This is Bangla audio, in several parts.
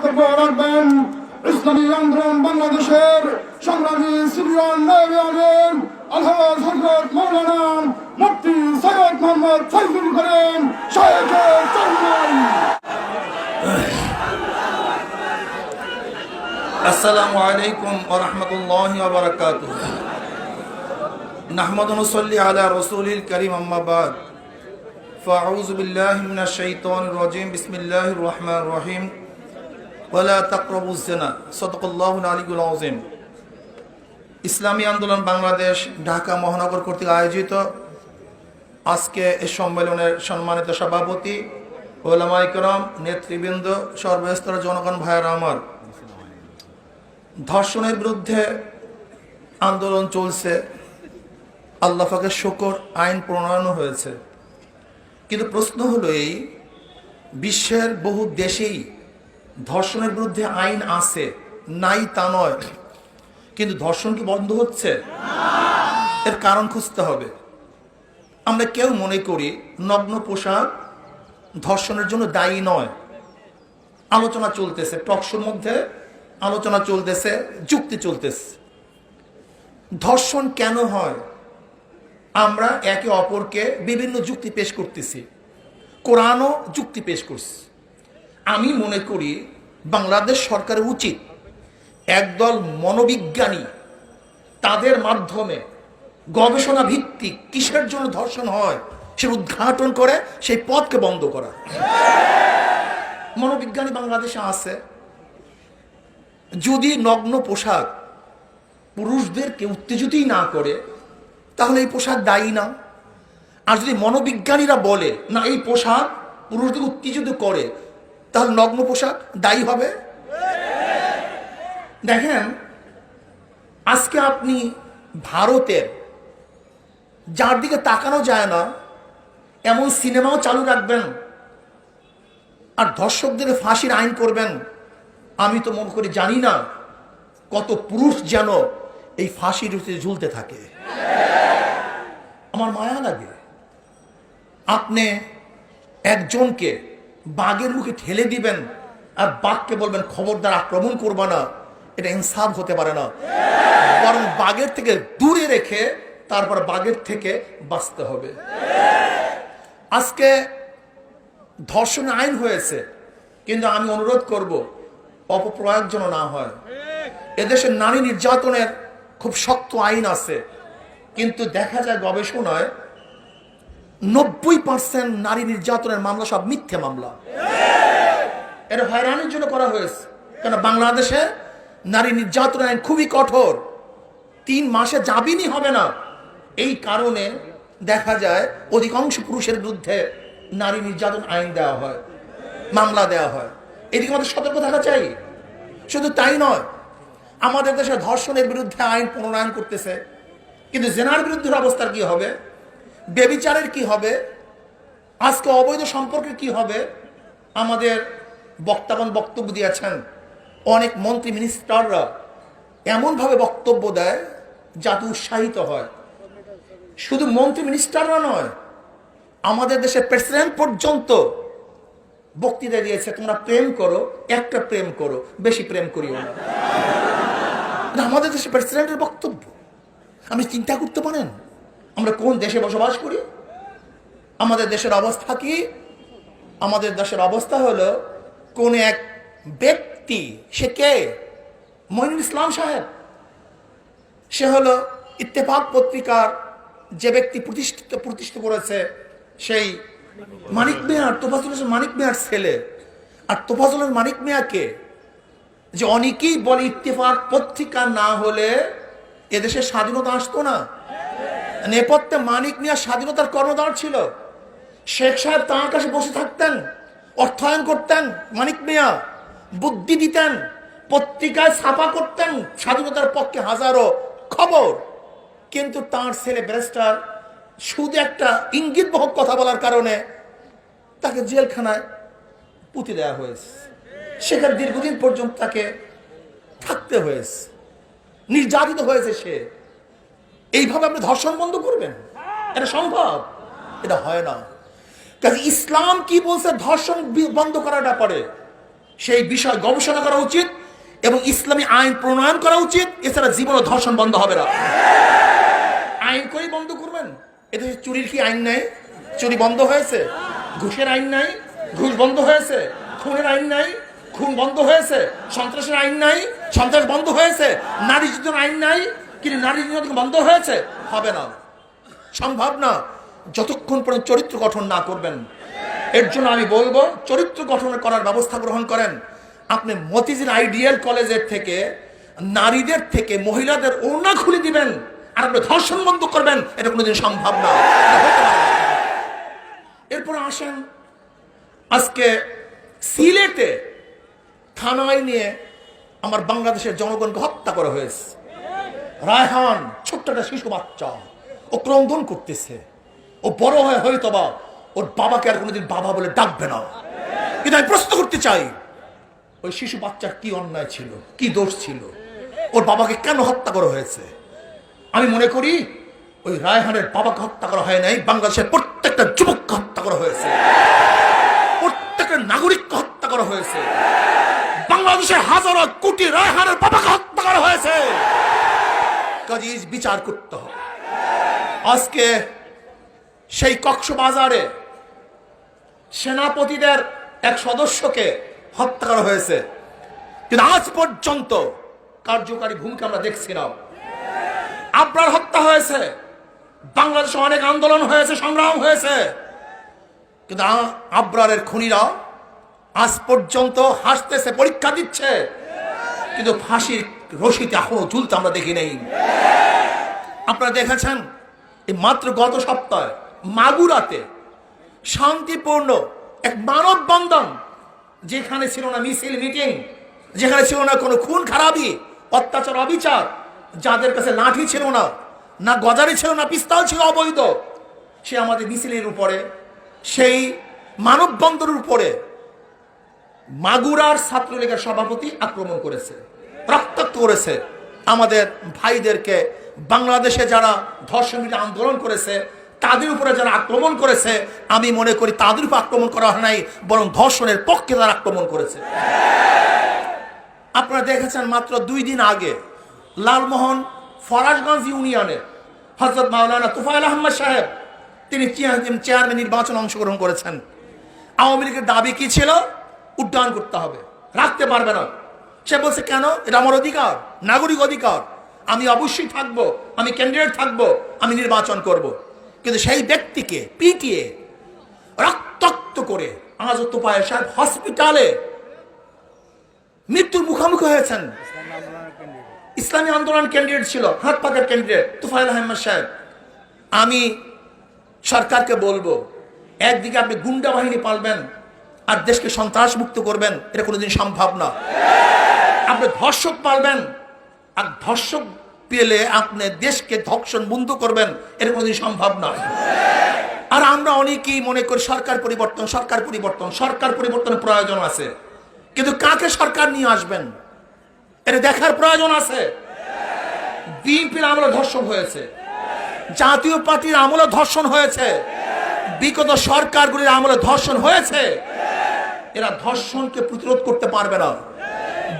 বক্তব্য রাখবেন ইসলামী আন্দোলন বাংলাদেশের সংগ্রামী সিনিয়র নায়েবে আমির আলহাজ হযরত মাওলানা মুফতি সৈয়দ মোহাম্মদ ফয়জুল করিম শাইখে চরমনাই। আসসালামু আলাইকুম ওয়া রাহমাতুল্লাহি ওয়া বারাকাতুহু। নাহমাদু নুসাল্লি আলা রাসূলিল কারীম, আম্মা বাদ। ফাআউযু বিল্লাহি মিনাশ শাইতানির রাজীম। বিসমিল্লাহির রহমানির রহিম। ওয়ালা তাকরাবুজ জিনা। সাদাকাল্লাহুল আলিয়্যুল আযীম। ইসলামী আন্দোলন বাংলাদেশ ঢাকা মহানগর কর্তৃক আয়োজিত আজকে এই সম্মেলনের সম্মানিত সভাপতি, ওলামায়ে কেরাম, নেতৃবৃন্দ, সর্বস্তরের জনগণ ভাইয়েরা আমার, ধর্ষণের বিরুদ্ধে আন্দোলন চলছে। আল্লাহ পাকের শুকর, আইন প্রণয়ন হয়েছে। কিন্তু প্রশ্ন হলো এই, বিশ্বের বহু দেশেই ধর্ষণের বিরুদ্ধে আইন আছে, নাই তা নয়, কিন্তু ধর্ষণ কি বন্ধ হচ্ছে? এর কারণ খুঁজতে হবে। আমরা কেউ মনে করি নগ্ন পোশাক ধর্ষণের জন্য দায়ী নয়। আলোচনা চলতেছে, টকশোর মধ্যে আলোচনা চলতেছে, যুক্তি চলতেছে। ধর্ষণ কেন হয়? আমরা একে অপরকে বিভিন্ন যুক্তি পেশ করতেছি, কোরআনও যুক্তি পেশ করছে। আমি মনে করি বাংলাদেশ সরকারের উচিত একদল মনোবিজ্ঞানী তাদের মাধ্যমে গবেষণা ভিত্তিক কিসের জন্য ধর্ষণ হয় সে উদ্ঘাটন করে সেই পথকে বন্ধ করা। মনোবিজ্ঞানী বাংলাদেশে আছে। যদি নগ্ন পোশাক পুরুষদেরকে উত্তেজিতই না করে তাহলে এই পোশাক দায়ী না। আর যদি মনোবিজ্ঞানীরা বলে না এই পোশাক পুরুষদের উত্তেজিত করে, তাহলে নগ্ন পোশাক দায়ী হবে। দেখেন, আজকে আপনি ভারতের, যার দিকে তাকানো যায় না এমন সিনেমাও চালু রাখবেন আর ধর্ষকদের ফাঁসির আইন করবেন। আমি তো মনে করি, জানি না কত পুরুষ যেন এই ফাঁসির ঝুলতে থাকে। আমার মায়া লাগে। আপনি একজনকে বাঘের মুখে ঠেলে দিবেন আর বাঘকে বলবেন খবরদার আক্রমণ করবা না, এটা ইনসাফ হতে পারে না। বরং বাঘের থেকে দূরে রেখে তারপর বাঘের থেকে বাঁচতে হবে। আজকে ধর্ষণ আইন হয়েছে, কিন্তু আমি অনুরোধ করব অপপ্রয়োগ যেন না হয়। এদেশে নারী নির্যাতনের খুব শক্ত আইন আছে, কিন্তু দেখা যায় গবেষণায় 90% নারী নির্যাতনের মামলা সব মিথ্যে মামলা। এটা হয়রানির জন্য করা হয়েছে। কেন? বাংলাদেশে নারী নির্যাতনের আইন খুবই কঠোর, 3 মাসে জামিনই হবে না। এই কারণে দেখা যায় অধিকাংশ পুরুষের বিরুদ্ধে নারী নির্যাতন আইন দেওয়া হয়, মামলা দেওয়া হয়। এদিকে আমাদের সতর্ক থাকা চাই। শুধু তাই নয়, আমাদের দেশে ধর্ষণের বিরুদ্ধে আইন প্রণয়ন করতেছে, কিন্তু জেনার বিরুদ্ধে অবস্থার কি হবে? বেবিচারের কি হবে? আজকে অবৈধ সম্পর্কের কি হবে? আমাদের বক্তাগণ বক্তব্য দিয়েছেন, অনেক মন্ত্রী মিনিস্টাররা এমনভাবে বক্তব্য দেয় যাতে উৎসাহিত হয়। শুধু মন্ত্রী মিনিস্টাররা নয়, আমাদের দেশের প্রেসিডেন্ট পর্যন্ত বক্তৃতা দিয়েছে, তোমরা প্রেম করো, একটা প্রেম করো, বেশি প্রেম করিও না। আমাদের দেশের প্রেসিডেন্টের বক্তব্য। আপনি চিন্তা করতে পারেন আমরা কোন দেশে বসবাস করি? আমাদের দেশের অবস্থা কি? আমাদের দেশের অবস্থা হলো, কোন এক ব্যক্তি, সে কে? মঈনুল ইসলাম সাহেব। সে হলো ইত্তেফাক পত্রিকার যে ব্যক্তি প্রতিষ্ঠিত করেছে, সেই মানিক মিয়া, তোফাজ্জল মানিক মিয়ার ছেলে। আর তোফাজ্জল মানিক মিয়াকে যে অনেকেই বলে ইত্তেফাক পত্রিকা না হলে এদেশে স্বাধীনতা আসতো না। নেপথ্যে মানিক মিয়া স্বাধীনতার কর্ণধার ছিল। শেখ সাহেব তাঁর কাছে বসে থাকতেন, অর্থায়ন করতেন, মানিক মিয়া বুদ্ধি দিতেন, পত্রিকায় ছাপা করতেন স্বাধীনতার পক্ষে হাজারো খবর। কিন্তু তার ছেলে ব্যারিস্টার শুধু একটা ইঙ্গিতবহ কথা বলার কারণে তাকে জেলখানায় পুঁতে দেওয়া হয়েছে। সেখানে দীর্ঘদিন পর্যন্ত তাকে থাকতে হয়েছে, নির্যাতিত হয়েছে সে। এইভাবে আপনি ধর্ষণ বন্ধ করবেন? এটা সম্ভব? এটা হয় না। কাজে ইসলাম কি বলছে ধর্ষণ বন্ধ করার ব্যাপারে? সেই বিষয় গবেষণা করা উচিত এবং ইসলামী আইন প্রণয়ন করা উচিত। এছাড়া জীবন ধর্ষণ বন্ধ হবে না। আইন করেই বন্ধ করবেন। এদেশে চুরির কি আইন নাই? চুরি বন্ধ হয়েছে। ঘুষের আইন নাই? ঘুষ বন্ধ হয়েছে। খুনের আইন নাই? খুন বন্ধ হয়েছে। সন্ত্রাসের আইন নাই? সন্ত্রাস বন্ধ হয়েছে। নারী নির্যাতনের আইন নাই? কিন্তু নারী নির্যাতন বন্ধ হয়েছে? হবে না, সম্ভব না, যতক্ষণ পর্যন্ত চরিত্র গঠন না করবেন। এর জন্য আমি বলবো, চরিত্র গঠন করার ব্যবস্থা গ্রহণ করেন। আপনি মতিঝিল আইডিয়াল কলেজের থেকে নারীদের থেকে মহিলাদের ওড়না খুলে দিবেন আর আপনি ধর্ষণ বন্ধ করবেন, এটা কোনোদিন সম্ভব না। এরপর আসেন, আজকে সিলেটে থানায় নিয়ে আমার বাংলাদেশের জনগণকে হত্যা করা হয়েছে। রায়হান ছোট্ট একটা শিশু বাচ্চা, ও ক্রন্দন করতেছে। ও বড় হয়ে হয়তো বা ওর বাবাকে আর কোনোদিন বাবা বলে ডাকবে না। কিন্তু আমি প্রশ্ন করতে চাই, ওই শিশু বাচ্চার কি অন্যায় ছিল, কি দোষ ছিল? ওর বাবাকে কেন হত্যা করা হয়েছে? আমি মনে করি ওই রায়হানের বাবাকে হত্যা করা হয় নাই, বাংলাদেশের প্রত্যেকটা যুবককে হত্যা করা হয়েছে, প্রত্যেকটা নাগরিককে হত্যা করা হয়েছে। বাংলাদেশের হাজারো কোটি রায়হানের বাবাকে হত্যা করা হয়েছে। কাজে বিচার করতে হবে। আজকে সেই কক্সবাজারে সেনাপতিদের এক সদস্যকে হত্যা করা হয়েছে, কিন্তু আজ পর্যন্ত কার্যকারী ভূমিকা আমরা দেখছি না। আবরার হত্যা হয়েছে, বাংলাদেশে অনেক আন্দোলন হয়েছে, সংগ্রাম হয়েছে, কিন্তু আবরারের খুনিরা আজ পর্যন্ত হাসতেছে, পরীক্ষা দিচ্ছে, কিন্তু ফাঁসির রশিতে এখনো ঝুলতে আমরা দেখি নেই। আপনারা দেখেছেন এই মাত্র গত সপ্তাহে মাগুরাতে শান্তিপূর্ণ এক মানববন্ধন, যেখানে ছিল না মিছিল মিটিং, যেখানে ছিল না কোনো খুন খারাপি, অত্যাচার, অবিচার, যাদের কাছে লাঠি ছিল না, না গজারি ছিল না, পিস্তল ছিল অবৈধ, সে আমাদের মিছিলের উপরে, সেই মানববন্ধনের উপরে মাগুরার ছাত্রলীগের সভাপতি আক্রমণ করেছে, রক্তাক্ত করেছে আমাদের ভাইদেরকে। বাংলাদেশে যারা ধর্ষণ বিরোধী আন্দোলন করেছে তাদের উপরে যারা আক্রমণ করেছে, আমি মনে করি তাদের উপর আক্রমণ করা হয় নাই, বরং ধর্ষণের পক্ষে তারা আক্রমণ করেছে। আপনারা দেখেছেন মাত্র 2 দিন আগে লালমোহন ফরাজগঞ্জ ইউনিয়নে হযরত মাওলানা তুফাইল আহমদ সাহেব, তিনি চেয়ারম্যান নির্বাচনে অংশগ্রহণ করেছেন। আওয়ামী লীগের দাবি কি ছিল? উড্ডয়ন করতে হবে, রাখতে পারবে না। সে বলছে কেন? এটা আমার অধিকার, নাগরিক অধিকার, আমি অবশ্যই থাকবো, আমি ক্যান্ডিডেট থাকবো, আমি নির্বাচন করব। কিন্তু সেই ব্যক্তিকে পিটিয়ে রক্তাক্ত করে আজ তুফাইল সাহেব হসপিটালে মৃত্যুর মুখোমুখি হয়েছেন। ইসলামী আন্দোলন ক্যান্ডিডেট ছিল, হাত পাকার ক্যান্ডিডেট তুফাইল আহমদ সাহেব। আমি সরকারকে বলবো, একদিকে আপনি গুন্ডা বাহিনী পালবেন আর দেশকে সন্ত্রাস মুক্ত করবেন, এটা কোনোদিন সম্ভব না। আপনি ধর্ষক পালবেন আর ধর্ষক পেলে আপনি দেশকে ধর্ষণ বন্ধ করবেন, এটা কোনোদিন সম্ভব না। আর আমরা অনেকেই মনে করি সরকার পরিবর্তন, সরকার পরিবর্তন, সরকার পরিবর্তনের প্রয়োজন আছে, কিন্তু কাকে সরকার নিয়ে আসবেন এটা দেখার প্রয়োজন আছে। বিএনপির আমলে ধর্ষণ হয়েছে, জাতীয় পার্টির আমলে ধর্ষণ হয়েছে, বিগত সরকারগুলির আমলে ধর্ষণ হয়েছে। এরা ধর্ষণকে প্রতিরোধ করতে পারবে না,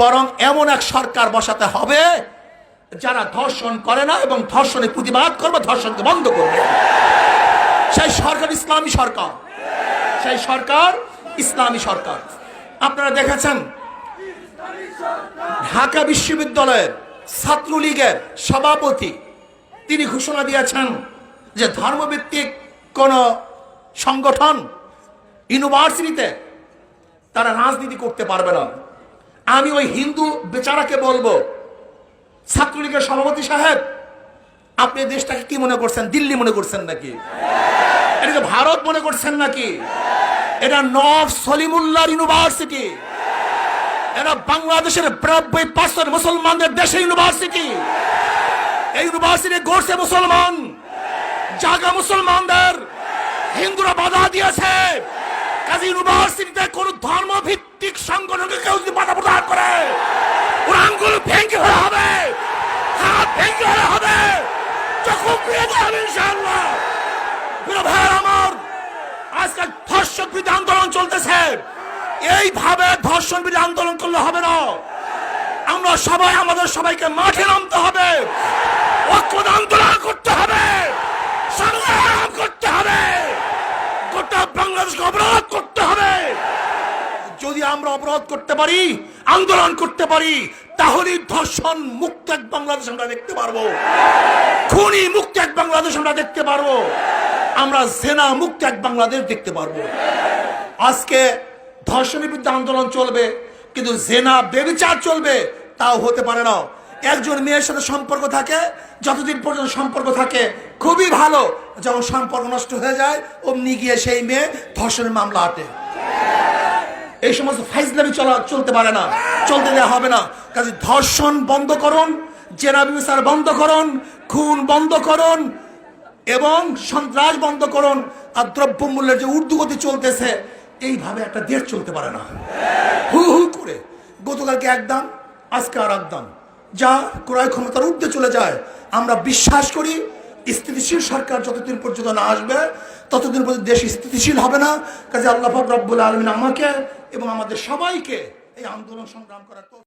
বরং এমন এক সরকার বসাতে হবে যারা ধর্ষণ করে না এবং ধর্ষণের প্রতিবাদ করবে, ধর্ষণকে বন্ধ করবে। সেই সরকার ইসলামী সরকার, সেই সরকার ইসলামী সরকার। আপনারা দেখেছেন ঢাকা বিশ্ববিদ্যালয়ের ছাত্রলীগের সভাপতি তিনি ঘোষণা দিয়েছেন যে ধর্মভিত্তিক কোন সংগঠন ইউনিভার্সিটিতে তারা রাজনীতি করতে পারবে না। আমি ওই হিন্দু বেচারাকে বলবো, ছাত্রলীগের সভাপতি সাহেব, আপনি দেশটাকে কি মনে করছেন? দিল্লি মনে করছেন নাকি? এটাকে ভারত মনে করছেন নাকি? এটা নব সলিমুল্লাহ ইউনিভার্সিটি, এটা বাংলাদেশের 92% মুসলমানদের দেশে ইউনিভার্সিটি। এই ইউনিভার্সিটি গড়ছে মুসলমান, জায়গা মুসলমানদের, হিন্দুরা বাধা দিয়েছে। কাজে ইউনিভার্সিটিতে কোন ধর্মভিত্তিক সংগঠনকে কেউ যদি বাধা প্রদান করে, ওর আঙ্গুল ভেঙে হয়ে হবে, হাত ভেঙে হয়ে হবে, চক্ষু ফিরে যাবে ইনশাআল্লাহ। প্রিয় ভাই আমার, আজকাল ধর্ষক বিরোধী আন্দোলন চলতেছে, এইভাবে ধর্ষণ বিরোধী আন্দোলন করলে হবে না। আমরা সবাই আমাদের সবাইকে মাঠে নামতে হবে, ঐক্যবদ্ধ আন্দোলন করতে হবে, সংগ্রাম করতে হবে, গোটা বাংলাদেশকে অবরোধ করতে হবে। যদি আমরা অবরোধ করতে পারি, আন্দোলন করতে পারি, তাহলে ধর্ষণ মুক্ত এক বাংলাদেশ আমরা দেখতে পারবো, খুনি মুক্ত এক বাংলাদেশ আমরা দেখতে পারবো, আমরা জেনা মুক্ত এক বাংলাদেশ দেখতে পারবো। আজকে ধর্ষণের বিরুদ্ধে আন্দোলন চলবে, কিন্তু জেনা বেবিচার চলবে, তাও হতে পারে না। একজন মেয়ের সাথে সম্পর্ক থাকে, যতদিন পর্যন্ত সম্পর্ক থাকে খুবই ভালো, যখন সম্পর্ক নষ্ট হয়ে যায় অমনি গিয়ে সেই মেয়ে ধর্ষণের মামলা আটে। এই সমস্ত ফাইজলামি চলতে পারে না, চলতে দেওয়া হবে না। কাজে ধর্ষণ বন্ধ করুন, জেনা ব্যভিচার বন্ধ করুন, খুন বন্ধ করুন এবং সন্ত্রাস বন্ধ করুন। আর দ্রব্যমূল্যের যে ঊর্ধ্বগতি চলতেছে, এইভাবে একটা দেশ চলতে পারে না। হু হু করে গতকালকে এক দাম, আজকে আর এক দাম, যা ক্রয় ক্ষমতার ঊর্ধ্বে চলে যায়। আমরা বিশ্বাস করি স্থিতিশীল সরকার যতদিন পর্যন্ত না আসবে ততদিন পর্যন্ত দেশ স্থিতিশীল হবে না। কাজে আল্লাহ পাক রব্বুল আলামিন আমাকে এবং আমাদের সবাইকে এই আন্দোলন সংগ্রাম করার